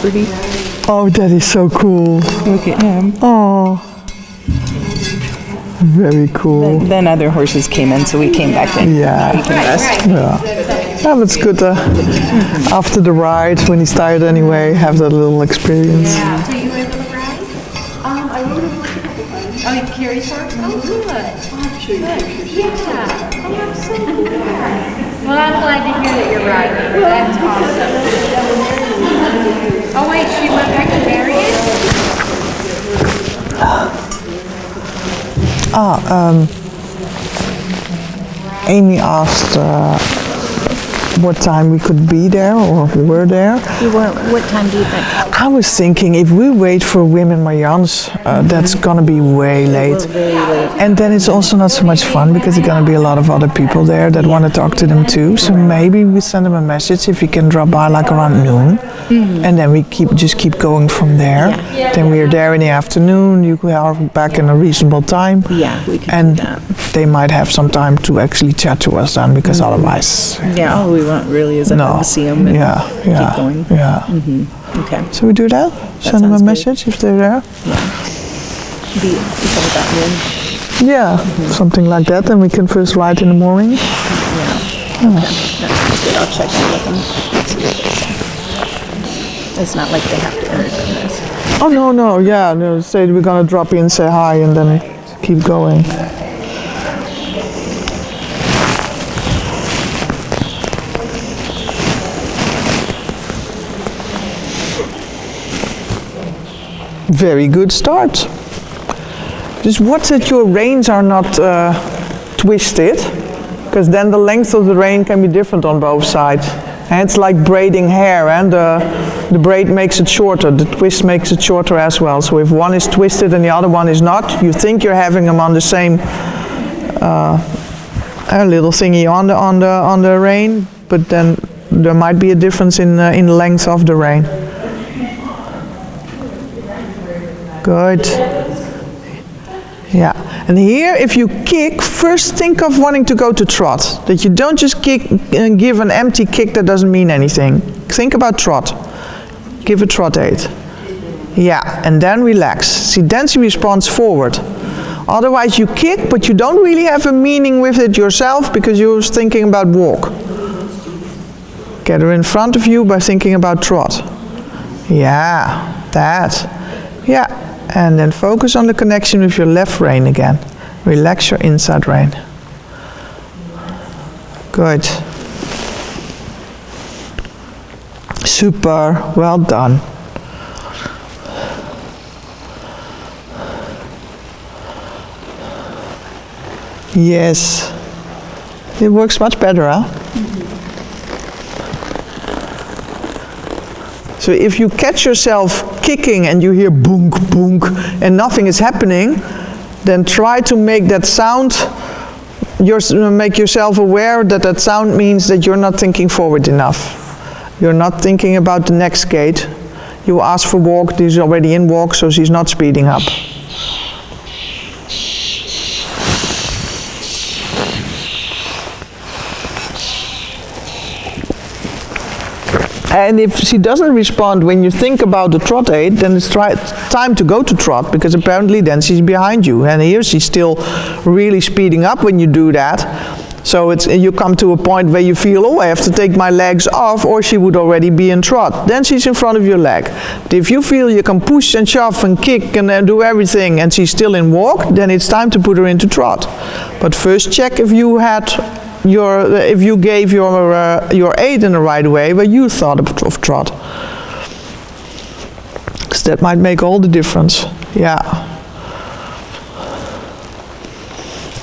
Liberty. Oh, that is so cool. Look at him. Oh, very cool. Then other horses came in, so we came back in. Yeah. We can rest. Yeah, that's good. After the ride, when he's tired anyway, have that little experience. So you were able to ride? I rode a horse a couple times. Oh, you carry horse? Oh, good. I'm sure you carry. Yeah. Oh, I'm so glad. Well, I'm glad to hear that you're riding. That's awesome. Oh, wait, she went back to Marion? Amy asked what time we could be there, or if we were there. What time do you think? I was thinking if we wait for Women Marians, that's gonna be way late. And then it's also not so much fun because there's gonna be a lot of other people there that want to talk to them too. So maybe we send them a message if you can drop by like around noon, and then we just keep going from there. Yeah. Then we're there in the afternoon. You are back in a reasonable time. Yeah, we can And do that. they might have some time to actually chat to us then, because otherwise. Yeah, all we want really is No. to see them and Yeah, yeah, keep going. yeah. Okay. So we do that? Send them a sounds good. message if they're there? Be about noon. Yeah, something like that. Then we can first ride in the morning. Yeah. Okay. That sounds good. I'll check in with them. See what they say. It's not like they have to enter this. Oh, no, yeah. No, say we're gonna drop in, say hi, and then keep going. Very good start. Just watch that your reins are not twisted, because then the length of the rein can be different on both sides. And it's like braiding hair, and the braid makes it shorter, the twist makes it shorter as well. So if one is twisted and the other one is not, you think you're having them on the same little thingy on the rein, but then there might be a difference in length of the rein. Good. Yeah. And here, if you kick, first think of wanting to go to trot. That you don't just kick and give an empty kick that doesn't mean anything. Think about trot. Give a trot aid. Yeah, and then relax. See, then she responds forward. Otherwise you kick, but you don't really have a meaning with it yourself because you're thinking about walk. Get her in front of you by thinking about trot. Yeah, that. Yeah, and then focus on the connection with your left rein again. Relax your inside rein. Good. Super, well done. Yes, it works much better, huh? So if you catch yourself kicking and you hear boonk, boonk, and nothing is happening, then try to make that sound, make yourself aware that that sound means that you're not thinking forward enough. You're not thinking about the next gate. You ask for walk, she's already in walk, so she's not speeding up. And if she doesn't respond when you think about the trot aid, then it's time to go to trot, because apparently then she's behind you. And here she's still really speeding up when you do that. So you come to a point where you feel, oh, I have to take my legs off, or she would already be in trot. Then she's in front of your leg. But if you feel you can push and shove and kick and do everything, and she's still in walk, then it's time to put her into trot. But first check if you had if you gave your aid in the right way where you thought of trot. Because that might make all the difference. Yeah.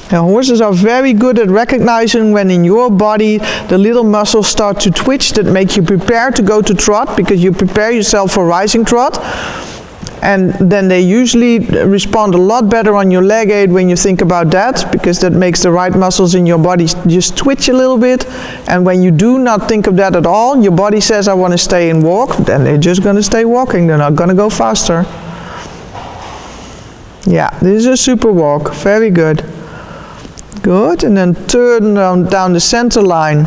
Now, horses are very good at recognizing when in your body the little muscles start to twitch that make you prepare to go to trot, because you prepare yourself for rising trot. And then they usually respond a lot better on your leg aid when you think about that, because that makes the right muscles in your body just twitch a little bit. And when you do not think of that at all, your body says, I want to stay and walk, then they're just going to stay walking. They're not going to go faster. Yeah, this is a super walk. Very good. Good. And then turn down the center line.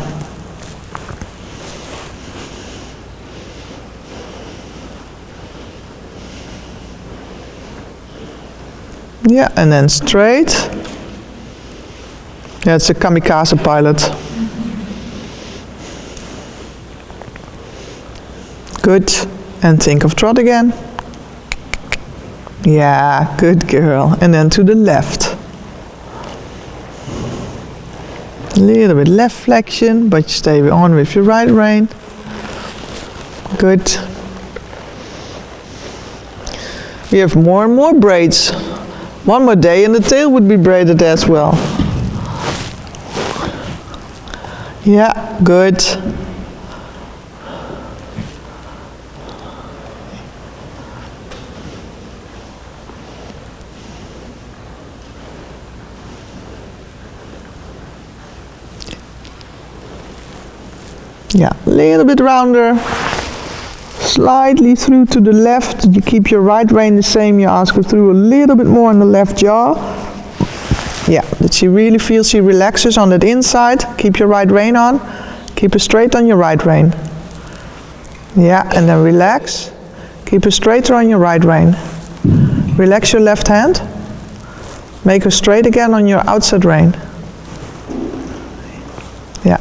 Yeah, and then straight. Yeah, it's a kamikaze pilot. Good. And think of trot again. Yeah, good girl. And then to the left. A little bit left flexion, but you stay on with your right rein. Good. We have more and more braids. One more day and the tail would be braided as well. Yeah, good. Yeah, a little bit rounder. Slightly through to the left. You keep your right rein the same. You ask her through a little bit more on the left jaw. Yeah, that she really feels she relaxes on that inside. Keep your right rein on. Keep her straight on your right rein. Yeah, and then relax. Keep her straighter on your right rein. Relax your left hand. Make her straight again on your outside rein. Yeah.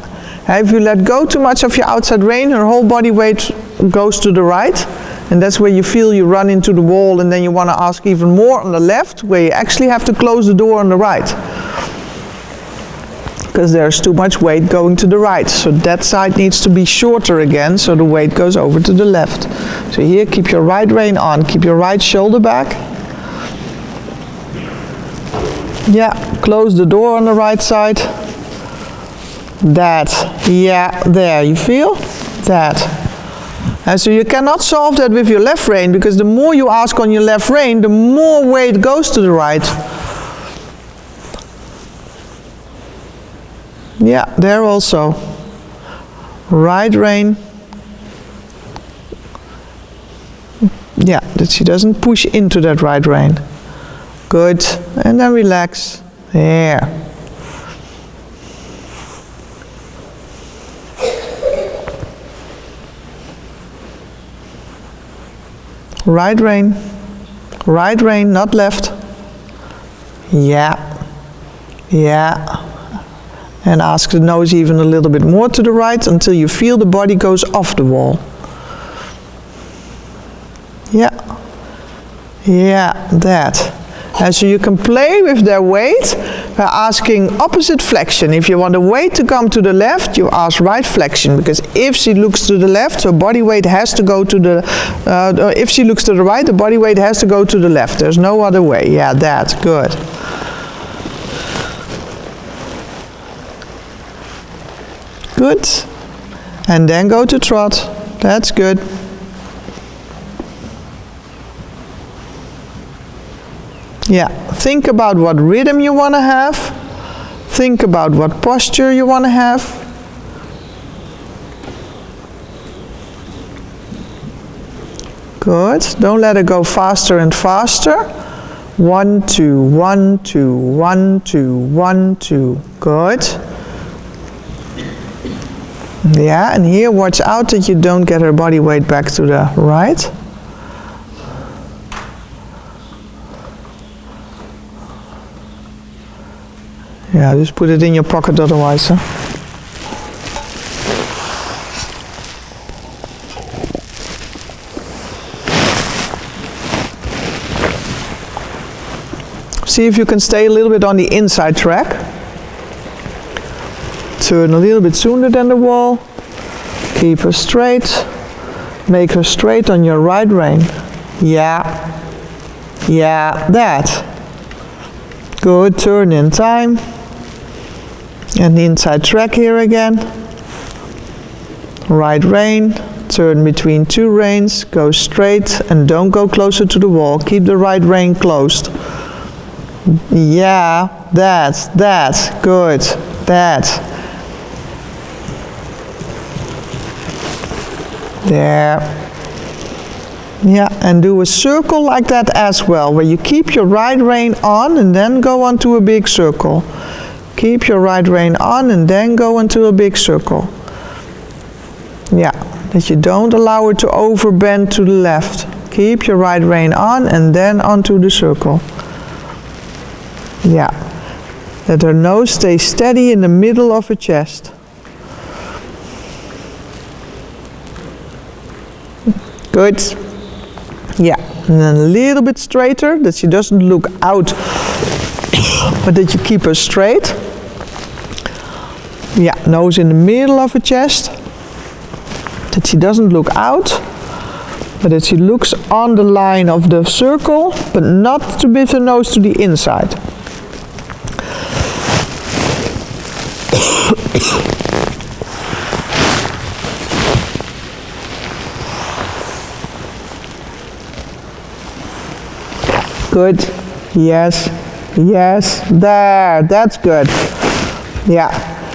If you let go too much of your outside rein, her whole body weight goes to the right, and that's where you feel you run into the wall, and then you want to ask even more on the left, where you actually have to close the door on the right, because there's too much weight going to the right. So that side needs to be shorter again, so the weight goes over to the left. So here, keep your right rein on, keep your right shoulder back. Yeah, close the door on the right side. That, yeah, there, you feel? That. And so you cannot solve that with your left rein, because the more you ask on your left rein, the more weight goes to the right. Yeah, there also. Right rein. Yeah, that she doesn't push into that right rein. Good. And then relax. There. Right rein, not left. Yeah, yeah. And ask the nose even a little bit more to the right until you feel the body goes off the wall. Yeah, yeah, that. And so you can play with their weight by asking opposite flexion. If you want the weight to come to the left, you ask right flexion, because if she looks to the left, her body weight has to go to the, if she looks to the right, the body weight has to go to the left. There's no other way. Yeah, that's good. Good. And then go to trot. That's good. Yeah, think about what rhythm you want to have. Think about what posture you want to have. Good. Don't let it go faster and faster. 1, 2, 1, 2, 1, 2, 1, 2. Good. Yeah, and here watch out that you don't get her body weight back to the right. Yeah, just put it in your pocket otherwise. Huh? See if you can stay a little bit on the inside track. Turn a little bit sooner than the wall. Keep her straight. Make her straight on your right rein. Yeah. Yeah, that. Good, turn in time. And the inside track here again. Right rein, turn between two reins, go straight and don't go closer to the wall. Keep the right rein closed. Yeah, that, good, that. There. Yeah, and do a circle like that as well, where you keep your right rein on and then go on to a big circle. Keep your right rein on and then go into a big circle. Yeah, that you don't allow it to overbend to the left. Keep your right rein on and then onto the circle. Yeah. Let her nose stay steady in the middle of her chest. Good. Yeah. And then a little bit straighter, that she doesn't look out, but that you keep her straight. Yeah, nose in the middle of her chest. That she doesn't look out, but that she looks on the line of the circle, but not to with the nose to the inside. Good. Yes. Yes. There. That's good. Yeah.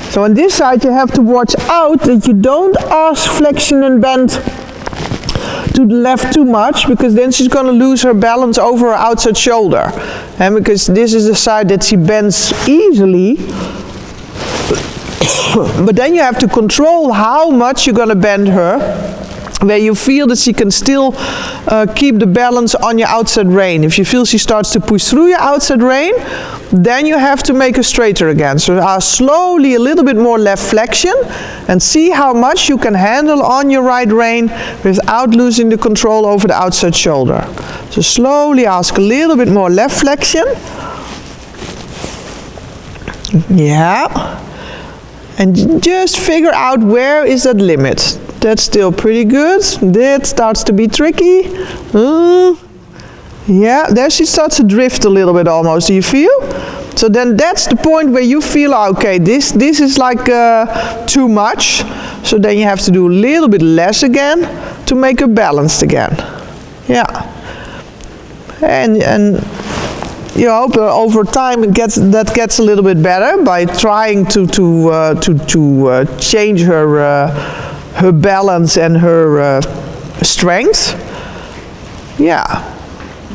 So on this side you have to watch out that you don't ask flexion and bend to the left too much, because then she's going to lose her balance over her outside shoulder. And because this is the side that she bends easily, but then you have to control how much you're going to bend her, where you feel that she can still keep the balance on your outside rein. If you feel she starts to push through your outside rein, then you have to make her straighter again. So slowly a little bit more left flexion, and see how much you can handle on your right rein without losing the control over the outside shoulder. So slowly ask a little bit more left flexion. Yeah. And just figure out where is that limit. That's still pretty good. That starts to be tricky. Yeah, there she starts to drift a little bit almost. Do you feel? So then that's the point where you feel, okay, this is like too much. So then you have to do a little bit less again to make her balanced again. Yeah. And you hope over time that gets a little bit better by trying to change her balance and her strength. Yeah,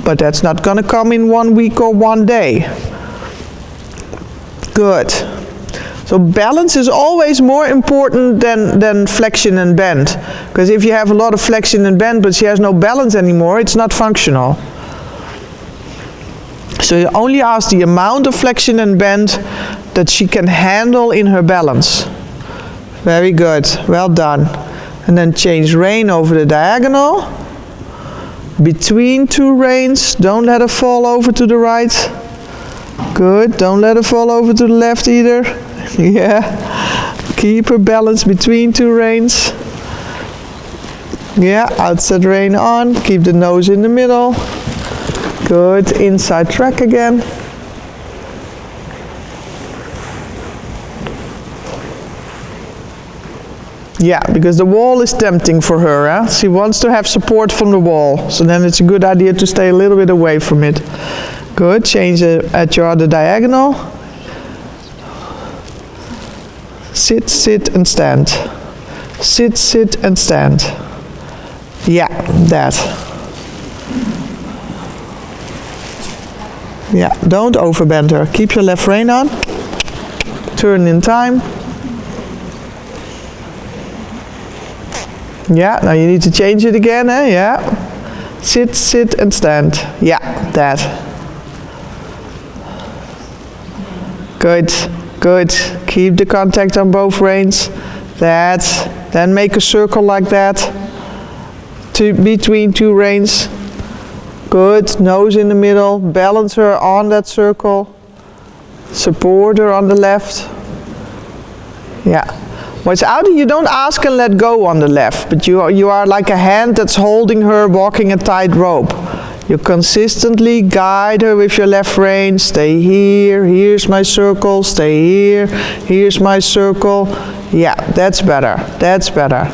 but that's not going to come in 1 week or 1 day. Good. So balance is always more important than flexion and bend, because if you have a lot of flexion and bend but she has no balance anymore, it's not functional. So you only ask the amount of flexion and bend that she can handle in her balance. Very good, well done. And then change rein over the diagonal. Between two reins, don't let her fall over to the right. Good, don't let her fall over to the left either. Yeah, keep her balance between two reins. Yeah, outside rein on, keep the nose in the middle. Good, inside track again. Yeah, because the wall is tempting for her. Eh? She wants to have support from the wall. So then it's a good idea to stay a little bit away from it. Good, change it at your other diagonal. Sit, sit and stand. Sit, sit and stand. Yeah, that. Yeah, don't overbend her. Keep your left rein on. Turn in time. Yeah, now you need to change it again, eh? Yeah. Sit, sit and stand. Yeah, that. Good, good. Keep the contact on both reins. That. Then make a circle like that. Between two reins. Good, nose in the middle, balance her on that circle, support her on the left. Yeah, watch out, you don't ask and let go on the left, but you are like a hand that's holding her walking a tightrope. You consistently guide her with your left rein, stay here, here's my circle, stay here, here's my circle. Yeah, that's better, that's better.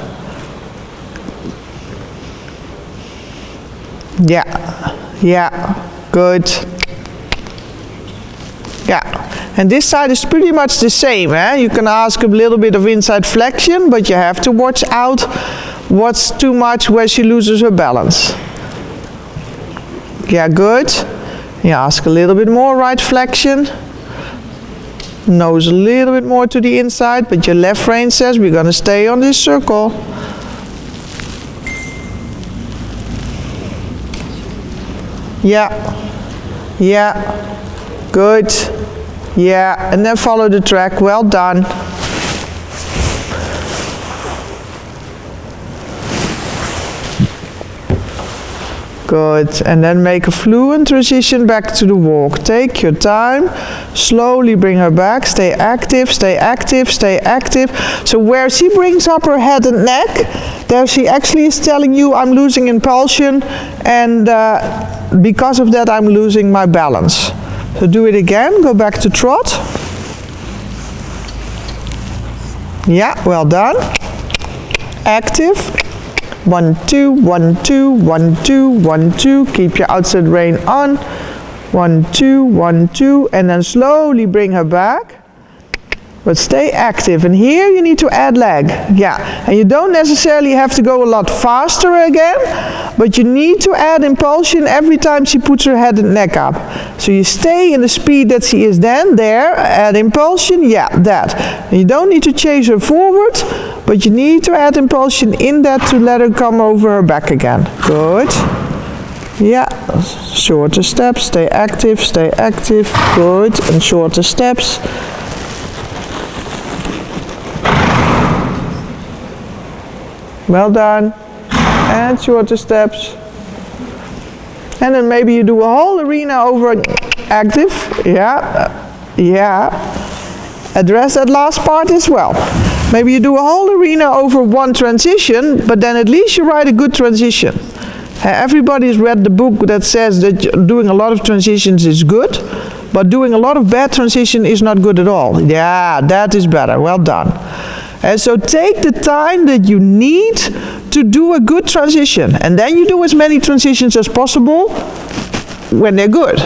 Yeah, yeah, good. Yeah, and this side is pretty much the same. Eh? You can ask a little bit of inside flexion, but you have to watch out what's too much where she loses her balance. Yeah, good. You ask a little bit more right flexion. Nose a little bit more to the inside, but your left rein says we're going to stay on this circle. Yeah, yeah, Good. Yeah, and then follow the track. Well done. Good, and then make a fluent transition back to the walk. Take your time, slowly bring her back, stay active, stay active, stay active. So where she brings up her head and neck, there she actually is telling you I'm losing impulsion, and because of that I'm losing my balance. So do it again, go back to trot. Yeah, well done. Active. 1, 2, 1, 2, 1, 2, 1, 2. Keep your outside rein on. 1, 2, 1, 2. And then slowly bring her back. But stay active. And here you need to add leg. Yeah. And you don't necessarily have to go a lot faster again. But you need to add impulsion every time she puts her head and neck up. So you stay in the speed that she is then. There. Add impulsion. Yeah, that. And you don't need to chase her forward. But you need to add impulsion in that to let her come over her back again. Good. Yeah, shorter steps, stay active, good, and shorter steps. Well done. And shorter steps. And then maybe you do a whole arena over active. Yeah, yeah. Address that last part as well. Maybe you do a whole arena over one transition, but then at least you write a good transition. Everybody's read the book that says that doing a lot of transitions is good, but doing a lot of bad transition is not good at all. Yeah, that is better. Well done. And so take the time that you need to do a good transition, and then you do as many transitions as possible when they're good.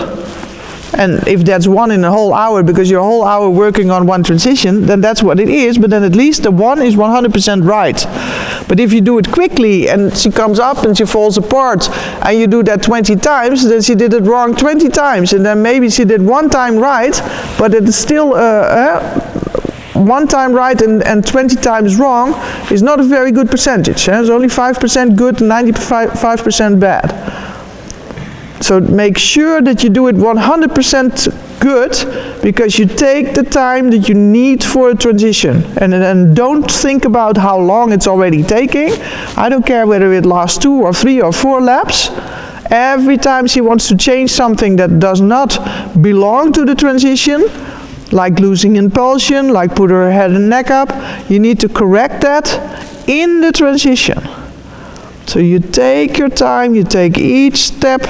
And if that's one in a whole hour because you're a whole hour working on one transition, then that's what it is, but then at least the one is 100% right. But if you do it quickly and she comes up and she falls apart and you do that 20 times, then she did it wrong 20 times, and then maybe she did one time right, but it's still one time right and 20 times wrong is not a very good percentage. It's only 5% good and 95% bad. So make sure that you do it 100% good, because you take the time that you need for a transition. And then don't think about how long it's already taking. I don't care whether it lasts 2 or 3 or 4 laps. Every time she wants to change something that does not belong to the transition, like losing impulsion, like put her head and neck up, you need to correct that in the transition. So you take your time, you take each step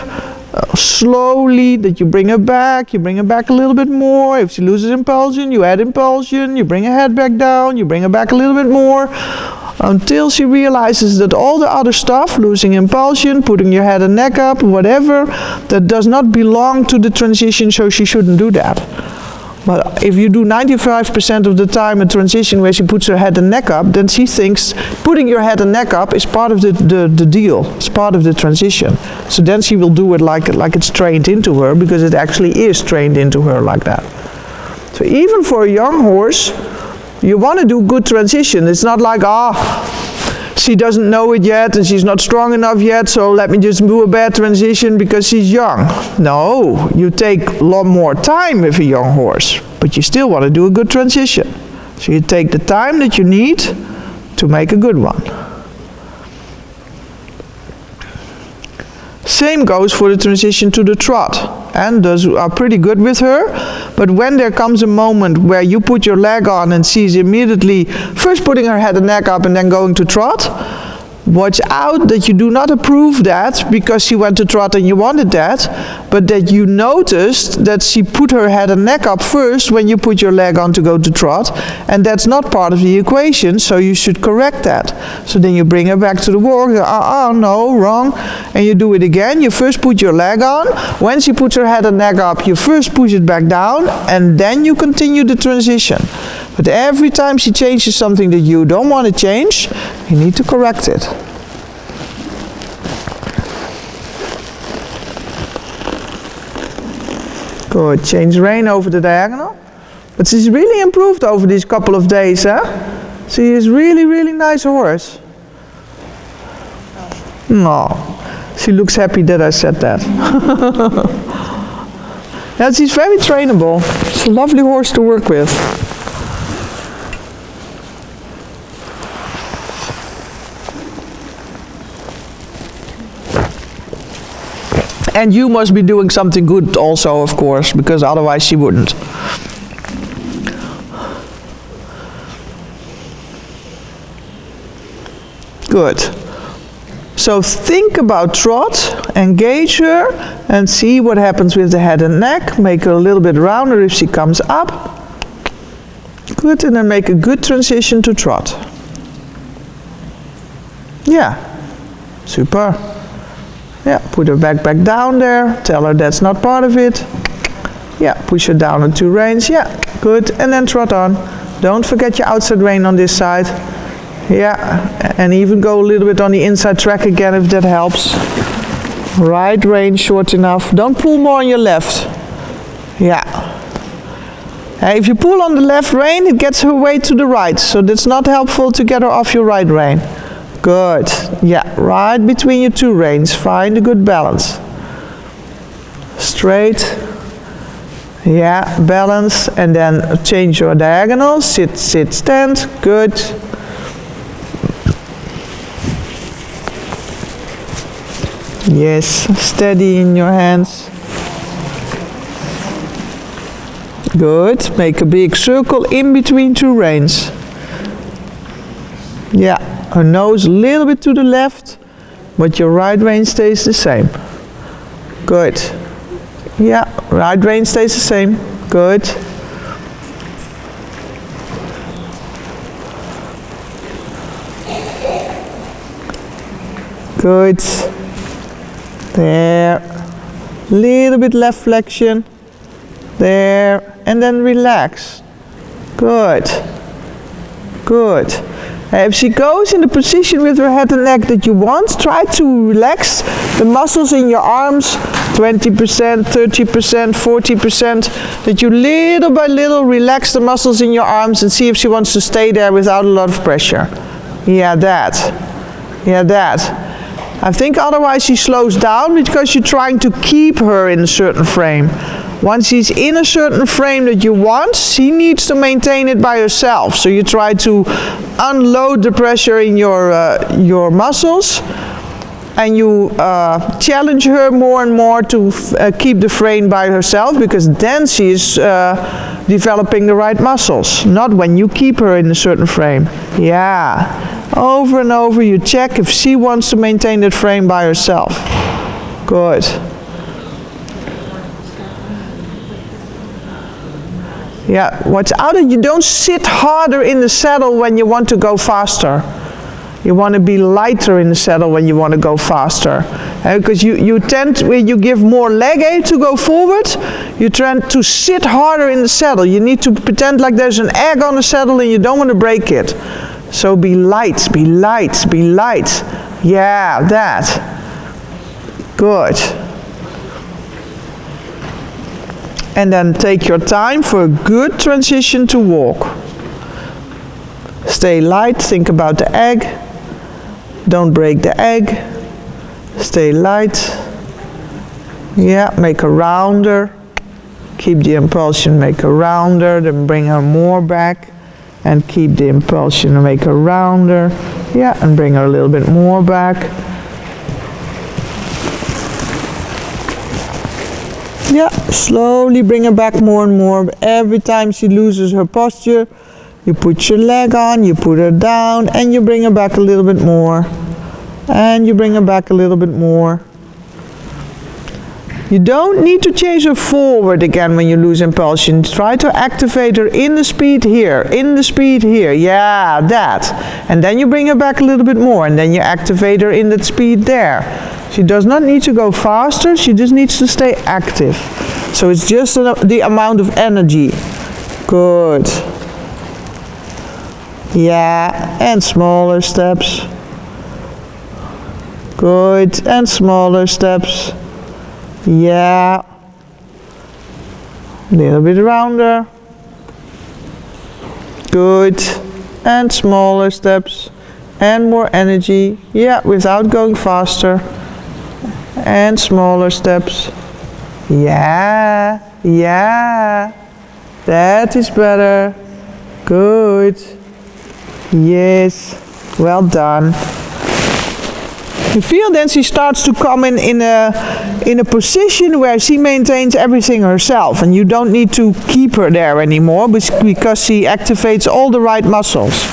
slowly, that you bring her back a little bit more. If she loses impulsion, you add impulsion, you bring her head back down, you bring her back a little bit more, until she realizes that all the other stuff, losing impulsion, putting your head and neck up, whatever, that does not belong to the transition, so she shouldn't do that. But if you do 95% of the time a transition where she puts her head and neck up, then she thinks putting your head and neck up is part of the deal, it's part of the transition. So then she will do it like it's trained into her, because it actually is trained into her like that. So even for a young horse, you want to do good transition. It's not like, she doesn't know it yet and she's not strong enough yet, so let me just do a bad transition because she's young. No, you take a lot more time with a young horse, but you still want to do a good transition. So you take the time that you need to make a good one. Same goes for the transition to the trot, and those are pretty good with her. But when there comes a moment where you put your leg on and she's immediately first putting her head and neck up and then going to trot, watch out that you do not approve that because she went to trot and you wanted that, but that you noticed that she put her head and neck up first when you put your leg on to go to trot, and that's not part of the equation, so you should correct that. So then you bring her back to the walk, no, wrong, and you do it again. You first put your leg on, when she puts her head and neck up, you first push it back down, and then you continue the transition. But every time she changes something that you don't want to change, you need to correct it. Good, change rein over the diagonal. But she's really improved over these couple of days, huh? She is really, really nice horse. No, she looks happy that I said that. Yes, he's very trainable. It's a lovely horse to work with. And you must be doing something good also, of course, because otherwise she wouldn't. Good. So think about trot, engage her, and see what happens with the head and neck. Make her a little bit rounder if she comes up. Good, and then make a good transition to trot. Yeah, super. Yeah, put her back down there. Tell her that's not part of it. Yeah, push her down on 2 reins. Yeah, good, and then trot on. Don't forget your outside rein on this side. Yeah, and even go a little bit on the inside track again if that helps. Right rein short enough. Don't pull more on your left. Yeah. If you pull on the left rein, it gets her way to the right, so that's not helpful to get her off your right rein. Good. Yeah, right between your 2 reins. Find a good balance. Straight. Yeah, balance, and then change your diagonal. Sit, sit, stand. Good. Yes, steady in your hands. Good. Make a big circle in between 2 reins. Yeah, her nose a little bit to the left, but your right rein stays the same. Good. Yeah, right rein stays the same. Good. Good. There. Little bit left flexion. There. And then relax. Good. Good. If she goes in the position with her head and neck that you want, try to relax the muscles in your arms, 20%, 30%, 40%, that you little by little relax the muscles in your arms and see if she wants to stay there without a lot of pressure. Yeah, that. Yeah, that. I think otherwise she slows down because you're trying to keep her in a certain frame. Once she's in a certain frame that you want, she needs to maintain it by herself. So you try to unload the pressure in your muscles, and you challenge her more and more to keep the frame by herself, because then she is developing the right muscles, not when you keep her in a certain frame. Yeah. Over and over you check if she wants to maintain that frame by herself. Good. Yeah, watch out that you don't sit harder in the saddle when you want to go faster. You want to be lighter in the saddle when you want to go faster. Because you tend, when you give more leg aid to go forward, you tend to sit harder in the saddle. You need to pretend like there's an egg on the saddle and you don't want to break it. So be light, be light, be light. Yeah, that. Good. And then take your time for a good transition to walk. Stay light, think about the egg. Don't break the egg. Stay light. Yeah, make her rounder. Keep the impulsion, make her rounder, then bring her more back. And keep the impulsion and make her rounder. Yeah, and bring her a little bit more back. Yeah, slowly bring her back more and more. Every time she loses her posture, you put your leg on, you put her down, and you bring her back a little bit more. And you bring her back a little bit more. You don't need to chase her forward again when you lose impulsion. Try to activate her in the speed here, in the speed here. Yeah, that. And then you bring her back a little bit more, and then you activate her in that speed there. She does not need to go faster, she just needs to stay active. So it's just the amount of energy. Good. Yeah, and smaller steps. Good, and smaller steps. Yeah. A little bit rounder. Good. And smaller steps. And more energy. Yeah, without going faster. And smaller steps. Yeah, yeah. That is better. Good. Yes. Well done. You feel then she starts to come in a position where she maintains everything herself, and you don't need to keep her there anymore because she activates all the right muscles.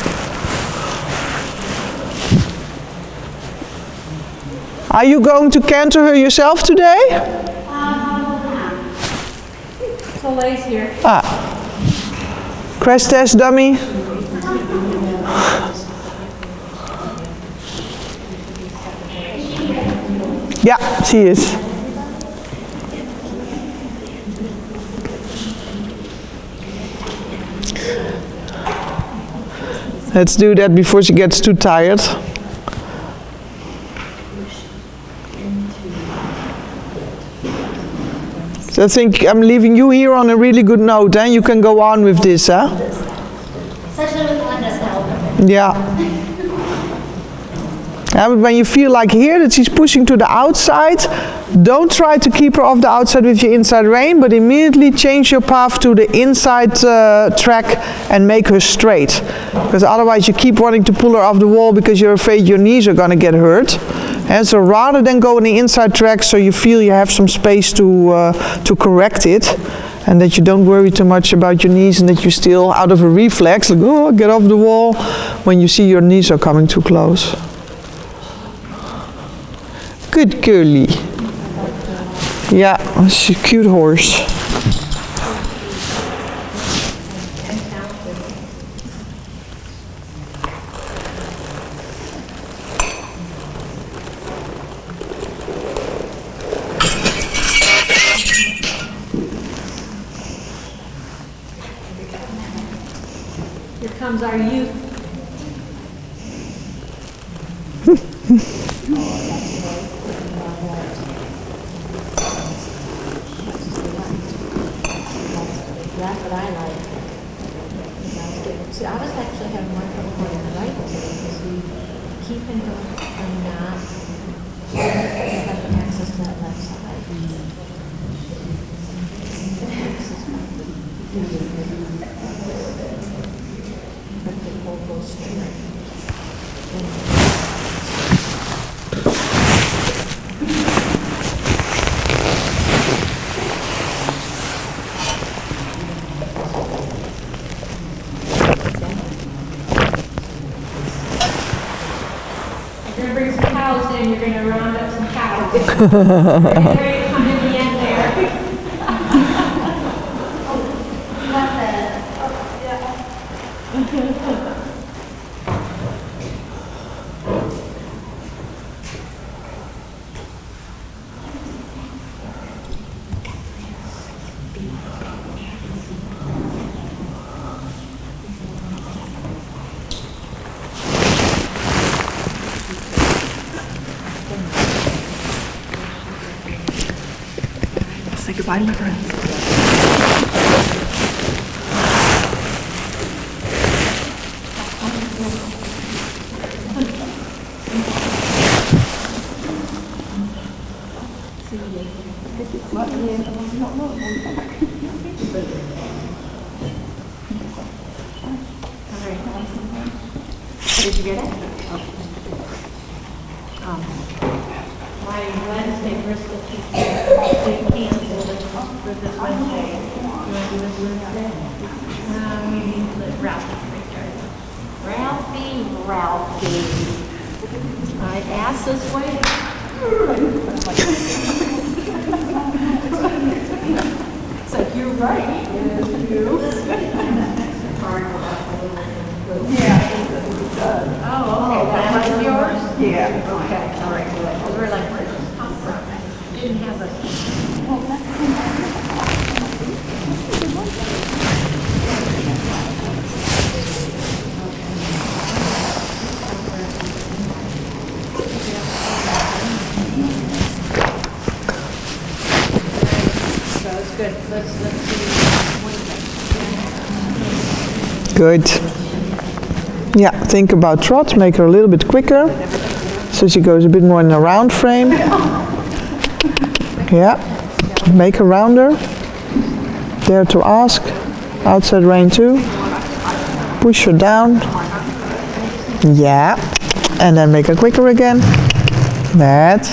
Are you going to canter her yourself today? Soleil's here. Crash test dummy. Yeah, she is. Let's do that before she gets too tired. So I think I'm leaving you here on a really good note, and you can go on with this, huh? Yeah. But when you feel like here that she's pushing to the outside, don't try to keep her off the outside with your inside rein, but immediately change your path to the inside track and make her straight. Because otherwise you keep wanting to pull her off the wall because you're afraid your knees are going to get hurt. And so rather than go on the inside track so you feel you have some space to correct it, and that you don't worry too much about your knees and that you're still out of a reflex, like, oh, get off the wall, when you see your knees are coming too close. Good girlie. Yeah, she's a cute horse. Here comes our youth. That's what I like. See, I was actually having more trouble going the right way because we keep and go and not have access to that left side. But the whole goes straight. You're gonna bring some cows in, you're gonna round up some cows. Get ready to come in the end there. Say goodbye, my friend. Did you get it? My Wednesday brisket piece, they canceled it for this Wednesday. You want to do this Wednesday? We need to let Ralphie right there. Ralphie. I asked this way. It's like, you're right. Oh, okay, that's yours? Yeah. Okay, all right, good. We're like, didn't have a. So it's good. Let's see. Good. Yeah, think about trot, make her a little bit quicker, so she goes a bit more in a round frame. Yeah, make a rounder. Dare to ask. Outside rein 2. Push her down. Yeah. And then make her quicker again. That.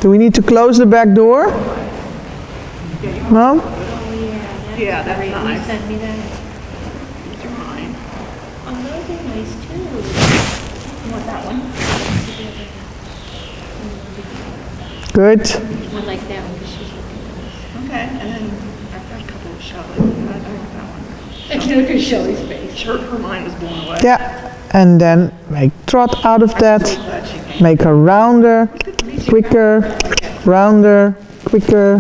Do we need to close the back door? No? Yeah, that's nice. You sent me that? These are mine. Oh, those are nice too. You want that one? Good. I like that one because she's looking nice. Okay, and then I've got a couple of Shelley. I want that one. I can look at Shelley's face. Her mind was blown away. Yeah. And then make trot out of that. Make a rounder, quicker, rounder, quicker,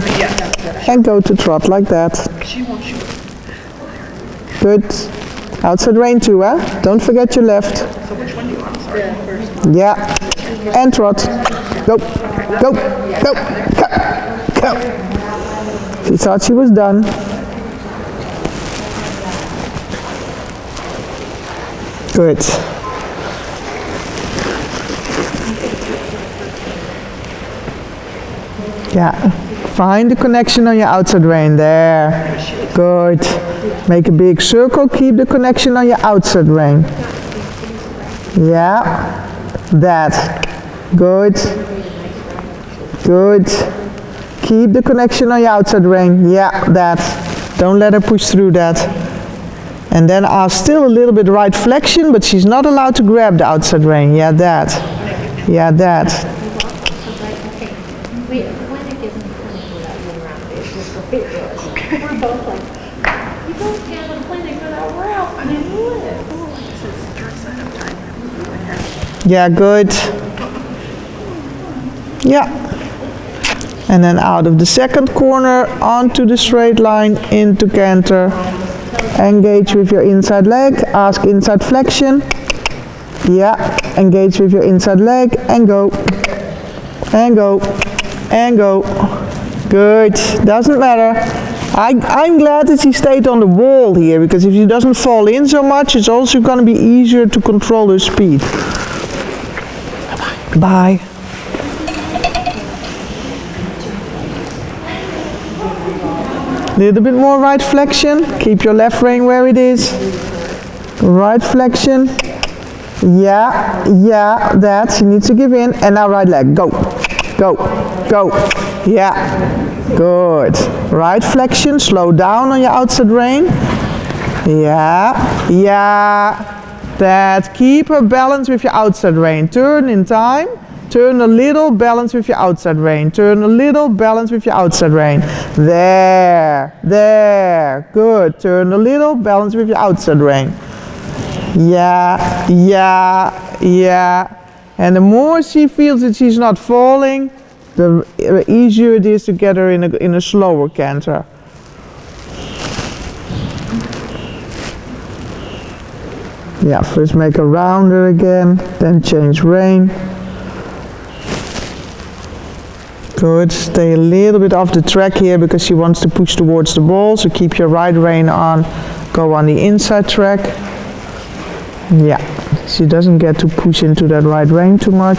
and go to trot like that. She wants you. Good. Outside rein 2, huh? Don't forget your left. So which one do you want? Sorry. Yeah. And trot. Go, go, go, go, go. She thought she was done. Good. Yeah. Find the connection on your outside rein. There. Good. Make a big circle. Keep the connection on your outside rein. Yeah. That. Good. Good. Keep the connection on your outside rein. Yeah, that. Don't let her push through that. And then still a little bit right flexion, but she's not allowed to grab the outside rein. Yeah, that. Yeah, that. Wait, clinic isn't a clinic without you around. It's just a bit okay. We're both like, you don't have a clinic without Ralph. And I knew it. Yeah, good. Yeah. And then out of the second corner, onto the straight line, into canter. Engage with your inside leg, ask inside flexion. Yeah, engage with your inside leg and go. And go. And go. Good. Doesn't matter. I'm glad that she stayed on the wall here, because if she doesn't fall in so much, it's also going to be easier to control her speed. Bye. Little bit more right flexion. Keep your left rein where it is. Right flexion. Yeah, yeah, that. She needs to give in. And now right leg. Go. Go. Go. Yeah. Good. Right flexion. Slow down on your outside rein. Yeah. Yeah. That. Keep her balance with your outside rein. Turn in time. Turn a little, balance with your outside rein. Turn a little, balance with your outside rein. There, there, good. Turn a little, balance with your outside rein. Yeah, yeah, yeah. And the more she feels that she's not falling, the easier it is to get her in a slower canter. Yeah, first make a rounder again, then change rein. Good, stay a little bit off the track here because she wants to push towards the ball, so keep your right rein on, go on the inside track. Yeah, she doesn't get to push into that right rein too much.